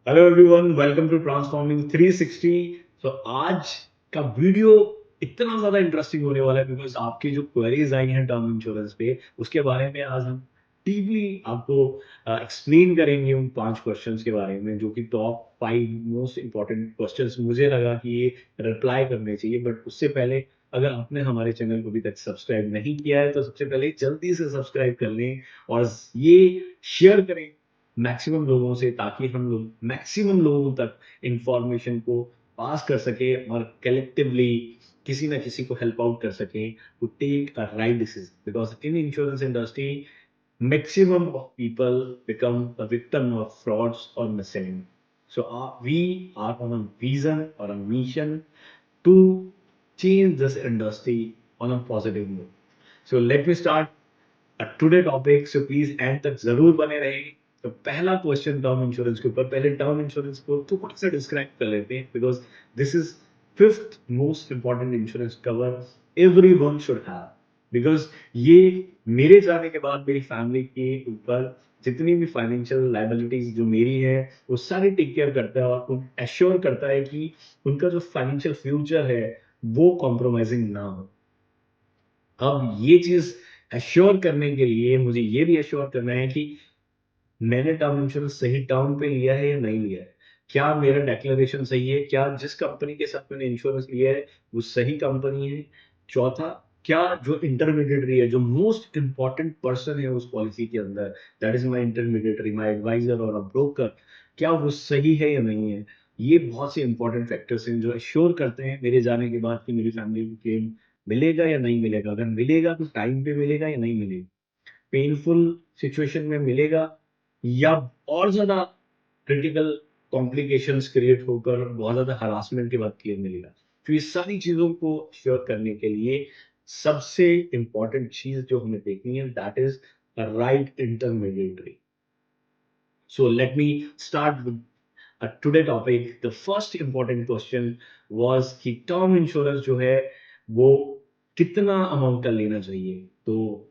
Hello everyone, welcome to transforming 360। तो आज का वीडियो इतना ज्यादा इंटरेस्टिंग होने वाला है बिकॉज आपकी जो क्वेरीज आई हैं टर्म इंश्योरेंस पे उसके बारे में आज हम डीपली आपको एक्सप्लेन करेंगे उन 5 क्वेश्चंस के बारे में जो कि टॉप 5 मोस्ट इंपॉर्टेंट क्वेश्चंस मुझे लगा कि ये रिप्लाई करने चाहिए। बट उससे पहले अगर आपने हमारे चैनल को अभी तक सब्सक्राइब नहीं किया है तो सबसे पहले जल्दी से सब्सक्राइब कर लें और ये शेयर करें मैक्सिमम लोगों से ताकि हम लोग मैक्सिमम लोगों तक इंफॉर्मेशन को पास कर सके और कलेक्टिवली किसी ना किसी को हेल्प आउट कर सके to take a right decision because in insurance industry maximum of people become a victim of frauds or misselling. So we are on a vision or a mission to change this industry on a positive note. So let me start today topic. So please and तक जरूर बने रहे। तो पहला question term insurance के ऊपर, पहले term insurance को थोड़ा सा डिस्क्राइब कर लेते हैं because this is fifth most important insurance cover everyone should have. Because ये मेरे जाने के बाद मेरी फैमिली के ऊपर जितनी भी फाइनेंशियल लाइबिलिटीज जो मेरी है वो सारी टेक केयर करता है और एश्योर करता है कि उनका जो फाइनेंशियल फ्यूचर है वो कॉम्प्रोमाइजिंग ना हो। अब ये चीज एश्योर करने के लिए मुझे ये भी एश्योर करना है कि मैंने टर्म इंश्योरेंस सही टर्म पे लिया है या नहीं लिया है, क्या मेरा डिक्लेरेशन सही है, क्या जिस कंपनी के साथ मैंने इंश्योरेंस लिया है वो सही कंपनी है। चौथा, क्या जो इंटरमीडिएटरी है, जो मोस्ट इंपॉर्टेंट पर्सन है उस पॉलिसी के अंदर, that is my intermediatory, my advisor और अ ब्रोकर, क्या वो सही है या नहीं है। ये बहुत से इंपॉर्टेंट फैक्टर्स हैं जो एश्योर करते हैं मेरे जाने के बाद कि मेरी फैमिली को क्लेम मिलेगा या नहीं मिलेगा। अगर मिलेगा तो टाइम पे मिलेगा या नहीं मिलेगा, पेनफुल सिचुएशन में मिलेगा या और ज्यादा क्रिटिकल कॉम्प्लिकेशंस क्रिएट होकर बहुत ज्यादा हरासमेंट के बाद क्लेम मिलेगा। तो ये सारी चीजों को श्योर करने के लिए सबसे इंपॉर्टेंट चीज जो हमें देखनी है that is right intermediatory. So let me start with today topic. The first important question was कि टर्म इंश्योरेंस जो है वो कितना अमाउंट का लेना चाहिए। तो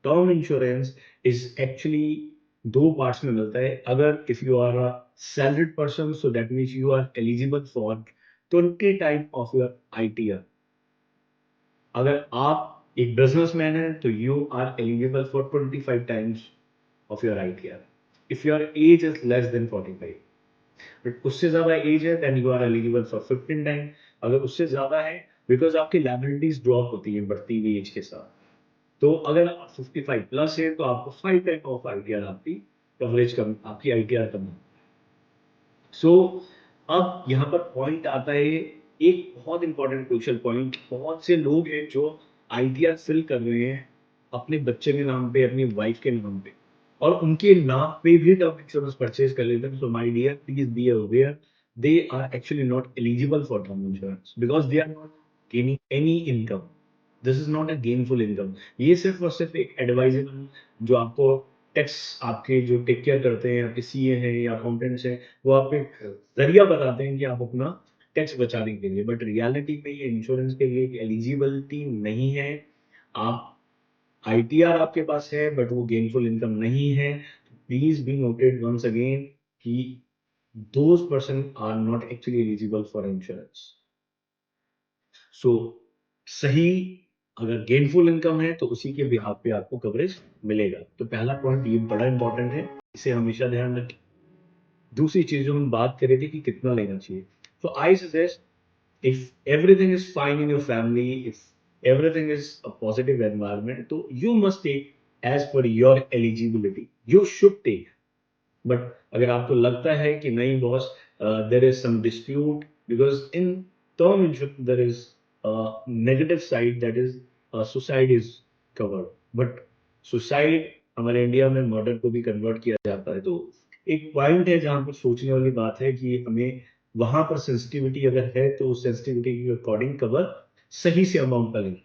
टर्म इंश्योरेंस इज एक्चुअली दो पार्ट्स में मिलता है। अगर if you are a salaried person so that means you are eligible for 20 time of your ITR. अगर आप एक बिजनेसमैन है तो you are eligible for 25 times of your ITR if your age is less than 45। But उससे ज्यादा age है then you are eligible for 15 time. अगर उससे ज्यादा है बिकॉज आपकी लाइबिलिटीज ड्रॉप होती है बढ़ती हुई एज के साथ। तो अगर आप 55 प्लस है तो आपको 5 टाइम ऑफ आईटीआर आपकी कवरेज कम, आपकी आईटीआर कम। सो अब यहाँ पर पॉइंट आता है, एक बहुत इंपॉर्टेंट क्रूशियल पॉइंट। बहुत से लोग हैं जो आईटीआर फिल कर रहे हैं अपने बच्चे के नाम पे, अपनी वाइफ के नाम पे, और उनके नाम पे भी टर्म इंश्योरेंस परचेज कर लेते हैं। So my dear, please be aware, they are actually not eligible for term insurance because they are not gaining any income. This is not a gainful income. ये सिर्फ और सिर्फ एक एडवाइजर जो आपको टैक्स, आपके जो टेक केयर करते हैं, आपके सीए हैं या अकाउंटेंट्स हैं, वो आपको एक जरिया बताते हैं कि आप अपना टैक्स बचाने के लिए। बट रियलिटी में ये इंश्योरेंस के लिए एलिजिबिलिटी नहीं है। आप आईटीआर आपके पास है बट वो गेनफुल इनकम नहीं है। Please be noted once again कि those person are not actually eligible for insurance. So सही अगर गेनफुल इनकम है तो उसी के बिहाफ पे आपको कवरेज मिलेगा। तो पहला पॉइंट ये बड़ा इंपॉर्टेंट है, इसे हमेशा ध्यान रखें। दूसरी चीज जो हम बात कर रहे थे कि कितना लेना चाहिए, तो I suggest if everything is fine in your family, if everything is a positive environment, तो you must take as per your eligibility, you should take. But अगर आपको लगता है कि नहीं boss, there is some dispute because in term insurance there is negative side, that is suicide is covered. But suicide हमारे India में murder को भी कन्वर्ट किया जाता है। तो एक पॉइंट है जहां पर सोचने वाली बात है कि हमें वहां पर सेंसिटिविटी अगर है तो उस सेंसिटिविटी के अकॉर्डिंग कवर सही से अमाउंट का लें,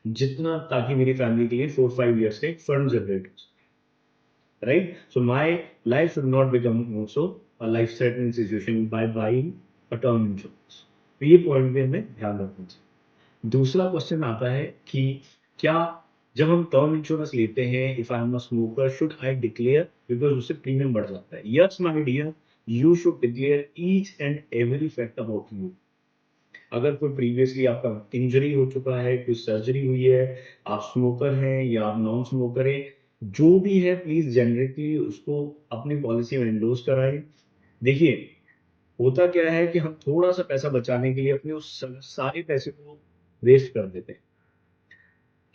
जितना ताकि मेरी फैमिली के लिए 4-5 ईयर्स के फंड जनरेट हो। Right? So my life should not become also a life-threatening situation by buying a term insurance. तो ये पॉइंट भी हमें ध्यान रखना चाहिए। दूसरा क्वेश्चन आता है कि क्या जब हम टर्म इंश्योरेंस लेते हैं, if I am a smoker, should I declare? Because उससे प्रीमियम बढ़ जाता है। Yes my dear, you should declare each and every fact about you. अगर कोई प्रीवियसली आपका इंजरी हो चुका है, कोई सर्जरी हुई है, आप स्मोकर हैं या आप नॉन स्मोकर हैं, जो भी है प्लीज जनरली उसको अपनी पॉलिसी में एंडोर्स कराएं। देखिए, होता क्या है कि हम थोड़ा सा पैसा बचाने के लिए अपने उस सारे पैसे को वेस्ट कर देते हैं।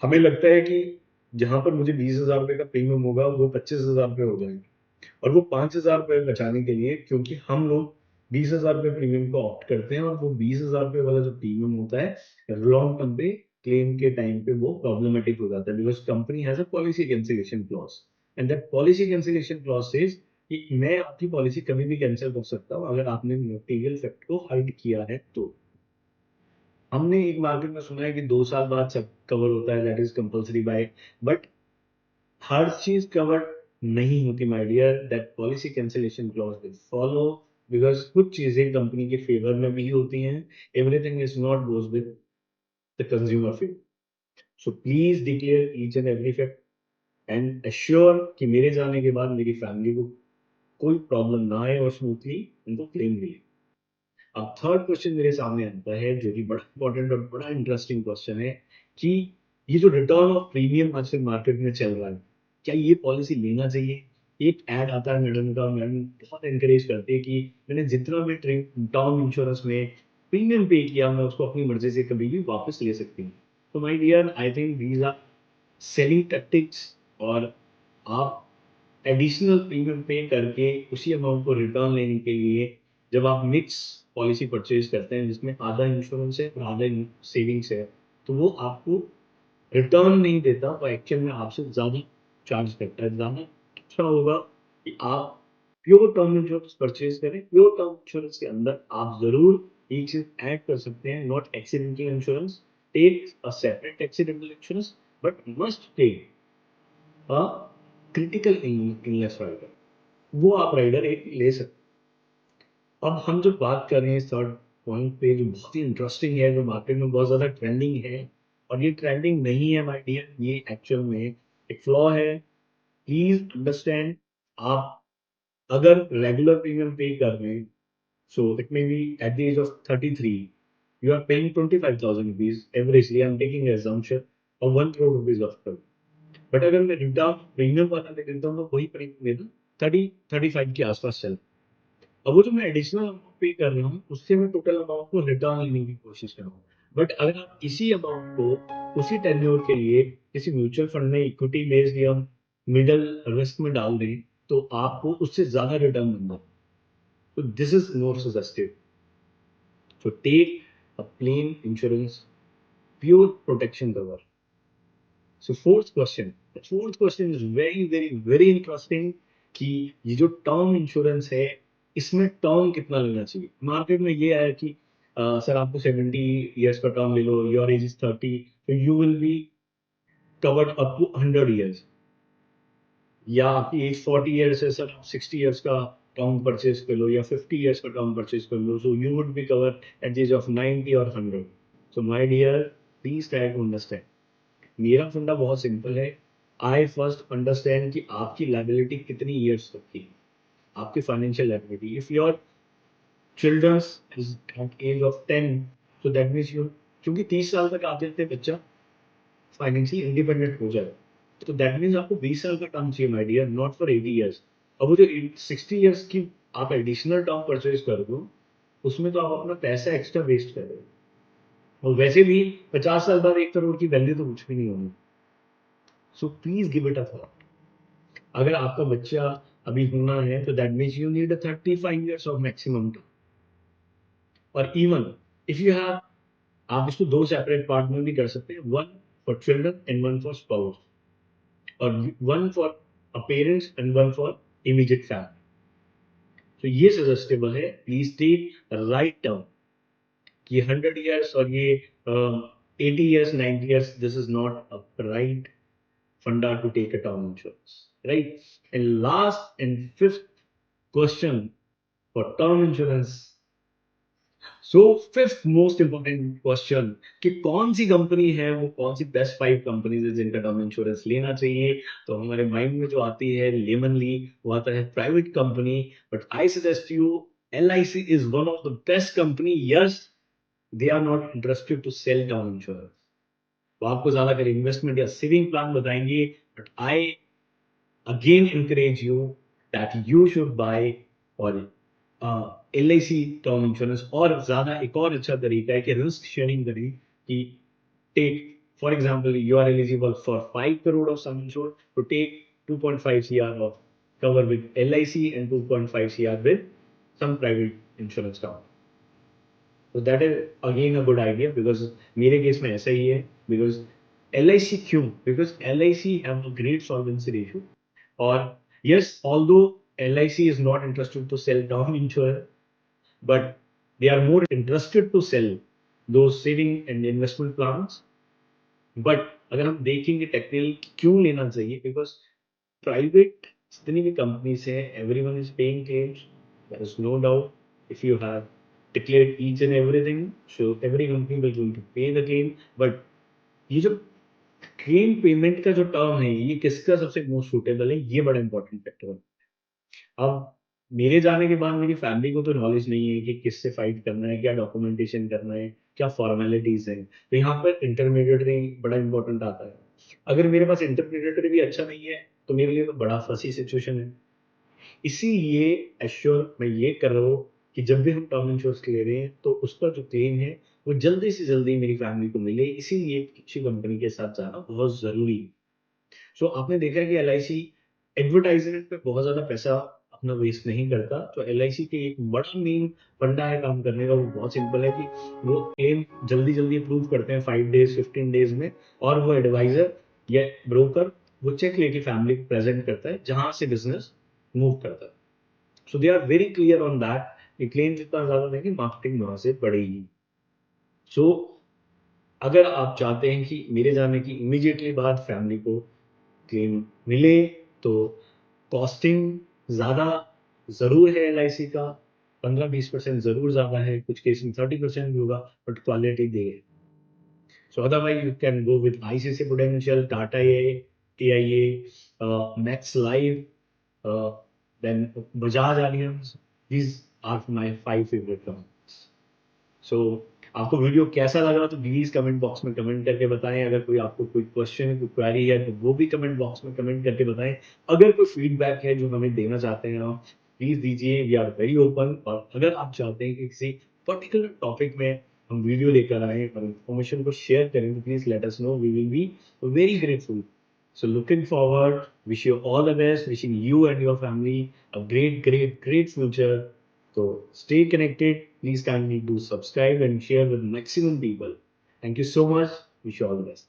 हमें लगता है कि जहां पर मुझे 20,000 रुपए का प्रीमियम होगा वो 25,000 रुपए हो जाएंगे, और वो 5,000 रुपए बचाने के लिए, क्योंकि हम लोग 20,000 रुपए प्रीमियम को ऑप्ट करते हैं, और वो 20,000 रुपए वाला जो प्रीमियम होता है लॉन्ग टर्म पे क्लेम के टाइम पे वो प्रॉब्लमेटिक हो जाता है, because company has a policy cancellation clause, and that policy cancellation clause says कि मैं आपकी पॉलिसी कभी भी कैंसिल कर सकता हूँ अगर आपने मटेरियल फैक्ट को हाइड किया है तो। हमने एक मार्केट में सुना है कि 2 साल बाद सब कवर होता है, that is compulsory by, but हर चीज कवर्ड नहीं होती my dear. That policy cancellation clause will follow, because कुछ चीजें कंपनी के फेवर में भी होती हैं। Everything is not goes with the consumer field. So please declare each and every fact and assure कि मेरे जाने के बाद मेरी फैमिली को कोई प्रॉब्लम ना आए और स्मूथली उनको क्लेम मिले। अब थर्ड क्वेश्चन मेरे सामने आता है, जो कि बड़ा इंपॉर्टेंट और बड़ा इंटरेस्टिंग क्वेश्चन है, कि ये जो रिटर्न ऑफ प्रीमियम आजकल मार्केट में चल रहा है, क्या ये पॉलिसी लेना चाहिए? एक ऐड आता है मैडम का, मैडम बहुत एनकरेज करते हैं कि मैंने जितना भी टर्म इंश्योरेंस में प्रीमियम पे किया, मैं उसको अपनी मर्जी से कभी भी वापस ले सकती हूँ। तो my dear, I think these are selling tactics, और आप एडिशनल प्रीमियम पे करके उसी अमाउंट को रिटर्न लेने के लिए, जब आप मिक्स पॉलिसी परचेज करते हैं जिसमें आधा इंश्योरेंस है और आधा सेविंग्स है, तो वो आपको रिटर्न नहीं देता, वो एक्चुअल में आपसे ज़्यादा चार्ज करता है। ज़्यादा अच्छा होगा कि आप प्योर टर्म इंश्योरेंस परचेज करें। प्योर टर्म इंश्योरेंस के अंदर आप ज़रूर एक चीज़ ऐड कर सकते हैं, not accidental insurance, take a separate accidental insurance, but must take a critical illness rider. वो आप राइडर एक ले सकते हैं। अब हम जब बात कर रहे हैं थर्ड पॉइंट पे, जो बहुत ही इंटरेस्टिंग है, जो मार्केट में बहुत ज़्यादा ट्रेंडिंग है, और ये ट्रेंडिंग नहीं है माय डियर, ये एक्चुअल में एक फ्लॉ है। प्लीज अंडरस्टैंड, आप अगर रेगुलर प्रीमियम पे कर रहे हैं, so it may be at the age of 33 you are paying 25,000 rupees averagely, I'm taking an assumption of 1 crore rupees of cover, but अगर मैं रिटर्न प्रीमियम वाला ले लेता हूँ तो वही प्रीमियम लेना 30-35 के आसपास चल। अब वो जो मैं एडिशनल अमाउंट पे कर रहा हूँ, उससे मैं टोटल अमाउंट को रिटर्न लेने की कोशिश कर रहा हूँ। बट अगर आप इसी अमाउंट को उसी टेन्योर के लिए किसी म्यूचुअल फंड में इक्विटी बेस्ड या मिडल रिस्क में डाल दें, तो आपको उससे ज्यादा रिटर्न मिलता है। तो this is more suggested. So take a plain insurance, pure protection cover. So fourth question is very very very interesting, कि ये जो टर्म इंश्योरेंस है, इसमें टर्म कितना लेना चाहिए? मार्केट में ये है कि सर आपको 70 ईयर्स का टर्म ले लो, योर एज इज 30, तो you will be covered up to 100 years. या आपकी एज 40 ईयर्स है, सर आप 60 ईयर्स का टर्म परचेज कर लो, या 50 ईयर्स का टर्म परचेज कर लो, so you would be cover at the age of 90 और 100। So my dear, please try to understand. मेरा फंडा बहुत सिंपल है। आई फर्स्ट अंडरस्टैंड कि आपकी लाइबिलिटी कितनी ईयर्स तक की, आपकी financial liability. If your childrens is at age of 10, so that means you, क्योंकि 30 साल तक आप देते बच्चा फाइनेंशियली इंडिपेंडेंट हो जाए, तो दैट मीन्स आपको 20 साल का टर्म चाहिए my dear, not for 80 years. अब वो जो 60 ईयर्स की आप एडिशनल टर्म परचेज कर दो, उसमें तो आप अपना पैसा एक्स्ट्रा वेस्ट कर रहे हो, और वैसे भी 50 साल बाद 1 करोड़ की वैल्यू तो कुछ भी नहीं होगी। So please give it a thought. अगर आपका बच्चा अभी होना है, तो that means you need 35 years of maximum term. और इवन इफ यू हैव, आप इसको दो सेपरेट पार्ट में भी कर सकते हैं, one for children and one for spouse, और one for a parents and one for immediate family. तो ये सजेस्टेबल है, प्लीज टेक राइट टर्म। ये 100 ईयर्स और ये 80 years, 90 years, this is not a right funda to take a term insurance, right? And last and fifth question for term insurance so fifth most important question कि कौन सी company है वो, कौन सी best 5 companies है जिनका term insurance लेना चाहिए। तो हमारे माइंड में जो आती है लेमनली, वो आता है private company. But I suggest you, LIC is one of the best company. Yes, they are not interested to sell term insurance. वो आपको ज्यादा कर इन्वेस्टमेंट या सेविंग प्लान बताएंगे। But I again encourage you that you should buy और LIC term insurance. और ज्यादा एक और अच्छा तरीका है कि रिस्क शेयरिंग करें कि take, for example, you are eligible for 5 crore of sum insured, to take 2.5 cr of cover with LIC and 2.5 cr with some private insurance company. So that is again a good idea because मेरे case में ऐसा ही है। because LIC क्यों? because LIC have a great solvency ratio। और yes, although LIC is not interested to sell term insurance, but they are more interested to sell those saving and investment plans। But अगर हम देखेंगे technical क्यों लेना चाहिए, because private जितनी भी companies है, everyone is paying claims, there is no doubt. If you have declared each and everything, so every company will going to pay the claim. But ये जो क्लेम पेमेंट का जो टर्म है, ये किसका सबसे मोस्ट सुटेबल है, ये बड़ा इंपॉर्टेंट फैक्टर है। अब मेरे जाने के बाद मेरी फैमिली को तो नॉलेज नहीं है कि किससे फाइट करना है, क्या डॉक्यूमेंटेशन करना है, क्या फॉर्मेलिटीज है। तो यहाँ पर इंटरमीडिएटरी बड़ा इंपॉर्टेंट आता है। अगर मेरे पास इंटरमीडिएटरी भी अच्छा नहीं है तो मेरे लिए तो बड़ा फंसी सिचुएशन है। इसीलिए एश्योर मैं ये कर रहा हूँ कि जब भी हम टर्म इंश्योरेंस ले रहे हैं तो उसका जो क्लेम है वो जल्दी से जल्दी मेरी फैमिली को मिले। इसीलिए अच्छी कंपनी के साथ जाना बहुत जरूरी है। सो आपने देखा है कि LIC एडवर्टाइजमेंट पे बहुत ज्यादा पैसा अपना वेस्ट नहीं करता। तो LIC के एक बड़ा मेन फंडा है काम करने का, वो बहुत सिंपल है कि वो क्लेम जल्दी जल्दी अप्रूव करते हैं 5 डेज 15 डेज में। और वो एडवाइजर या ब्रोकर वो चेक लेके फैमिली को प्रेजेंट करता है जहां से बिजनेस मूव करता है। So they are very clear on that. Claim जितना ज्यादा देंगे, मार्केटिंग वहां से बढ़ेगी। सो अगर आप चाहते हैं कि मेरे जाने की इमीडिएटली बाद फैमिली को क्लेम मिले, तो कॉस्टिंग ज़्यादा ज़रूर है LIC का। 15-20% ज़रूर ज़्यादा है, कुछ केस में 30% भी होगा, but quality they. So otherwise you can go with ICICI Prudential, Tata AIA, Max Life, then Bajaj Allianz. These are my 5 favourite companies. So आपको वीडियो कैसा लगा तो प्लीज कमेंट बॉक्स में कमेंट करके बताएं। अगर कोई आपको कोई क्वेश्चन है, कोई क्वेरी है, तो वो भी कमेंट बॉक्स में कमेंट करके बताएं। अगर कोई फीडबैक है जो हमें देना चाहते हैं आप, प्लीज दीजिए। We are very open. और अगर आप चाहते हैं कि किसी पर्टिकुलर टॉपिक में हम वीडियो लेकर आए और इन्फॉर्मेशन को शेयर करें, तो please let us know, we will be very grateful. So looking forward, wish you all the best, wishing you and your family a great, great, great future. So stay connected. Please kindly do subscribe and share with maximum people. Thank you so much. Wish you all the best.